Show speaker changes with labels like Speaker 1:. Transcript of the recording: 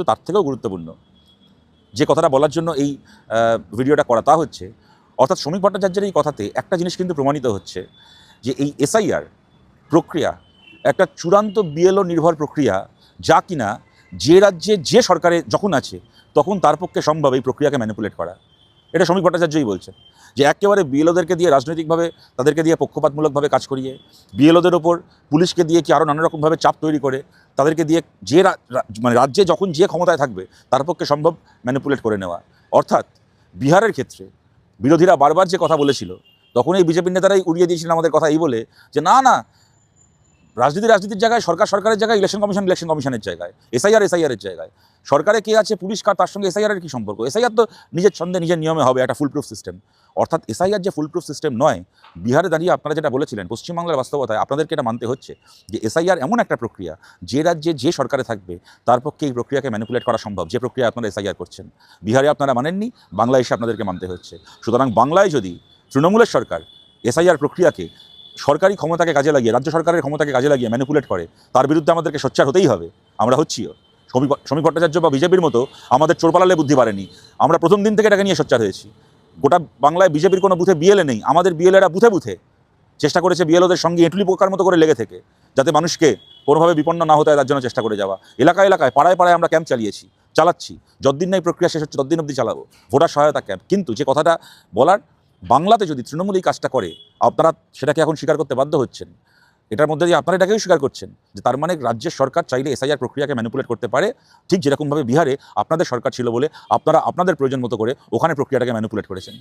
Speaker 1: কিন্তু তার থেকেও গুরুত্বপূর্ণ যে কথাটা বলার জন্য এই ভিডিওটা করা তা হচ্ছে, অর্থাৎ শ্রমিক ভট্টাচার্যের এই কথাতে একটা জিনিস কিন্তু প্রমাণিত হচ্ছে যে এই এসআইআর প্রক্রিয়া একটা চূড়ান্ত বিএলও নির্ভর প্রক্রিয়া, যা কিনা যে রাজ্যে যে সরকারে যখন আছে তখন তার পক্ষে সম্ভব এই প্রক্রিয়াকে ম্যানিপুলেট করা। এটা শ্রমিক ভট্টাচার্যই বলছেন যে একেবারে বিএলওদেরকে দিয়ে রাজনৈতিকভাবে তাদেরকে দিয়ে পক্ষপাতমূলকভাবে কাজ করিয়ে, বিএলওদের ওপর পুলিশকে দিয়ে কি আরও নানা রকমভাবে চাপ তৈরি করে তাদেরকে দিয়ে যে মানে রাজ্যে যখন যে ক্ষমতায় থাকবে তার পক্ষে সম্ভব ম্যানিপুলেট করে নেওয়া। অর্থাৎ বিহারের ক্ষেত্রে বিরোধীরা বারবার যে কথা বলেছিল, তখন এই বিজেপির নেতারাই উড়িয়ে দিয়েছিলেন আমাদের কথা এই বলে যে না না, রাজনীতির জায়গায় সরকারের জায়গায়, ইলেকশন কমিশনের জায়গায়, এসআইআরের জায়গায়। সরকারে কে আছে, পুলিশ কার, তার সঙ্গে এসআইআরের কী সম্পর্ক? এসআইআর তো নিজের ছন্দে নিজের নিয়মে হবে, একটা ফুলপ্রুফ সিস্টেম। অর্থাৎ এসআইআর যে ফুলপ্রুফ সিস্টেম নয়, বিহারে দাঁড়িয়ে আপনারা যেটা বলেছিলেন, পশ্চিমবাংলার বাস্তবতায় আপনাদেরকে এটা মানতে হচ্ছে যে এসআইআর এমন একটা প্রক্রিয়া যে রাজ্যে যে সরকারে থাকবে তার পক্ষে এই প্রক্রিয়াকে ম্যানিপুলেট করা সম্ভব, যে প্রক্রিয়া আপনারা এসআইআর করছেন। বিহারে আপনারা মানেননি, বাংলায় এসে আপনাদেরকে মানতে হচ্ছে। সুতরাং বাংলায় যদি তৃণমূলের সরকার এসআইআর প্রক্রিয়াকে সরকারি ক্ষমতাকে কাজে লাগিয়ে, রাজ্য সরকারের ক্ষমতাকে কাজে লাগিয়ে ম্যানিপুলেট করে, তার বিরুদ্ধে আমাদেরকে সোচ্চার হতেই হবে। আমরা হচ্ছিও। শ্রমিক ভট্টাচার্য বা বিজেপির মতো আমাদের চোর পালালে বুদ্ধি বাড়েনি। আমরা প্রথম দিন থেকে এটাকে নিয়ে সোচ্চার হয়েছি। গোটা বাংলায় বিজেপির কোনো বুথে বিএলএ নেই, আমাদের বিএলএরা বুথে বুথে চেষ্টা করেছে বিএলওদের সঙ্গে এঁটুলি পোকার মতো করে লেগে থেকে, যাতে মানুষকে কোনোভাবে বিপন্ন না হতে হয় তার জন্য চেষ্টা করে যাওয়া। এলাকায় পাড়ায় আমরা ক্যাম্প চালাচ্ছি। যতদিন না এই প্রক্রিয়া শেষ হচ্ছে ততদিন অবধি চালাবো, ভোটার সহায়তা ক্যাম্প। কিন্তু যে কথাটা বলার, বাংলাতে যদি তৃণমূল এই কাজটা করে, আপনারা সেটাকে এখন স্বীকার করতে বাধ্য হচ্ছেন। এটার মধ্যে দিয়ে আপনারা এটাকেও স্বীকার করছেন যে তার মানে রাজ্যের সরকার চাইলে এসআইআর প্রক্রিয়াকে ম্যানিপুলেট করতে পারে, ঠিক যেরকমভাবে বিহারে আপনাদের সরকার ছিল বলে আপনারা আপনাদের প্রয়োজন মতো করে ওখানে প্রক্রিয়াটাকে ম্যানিপুলেট করেছেন।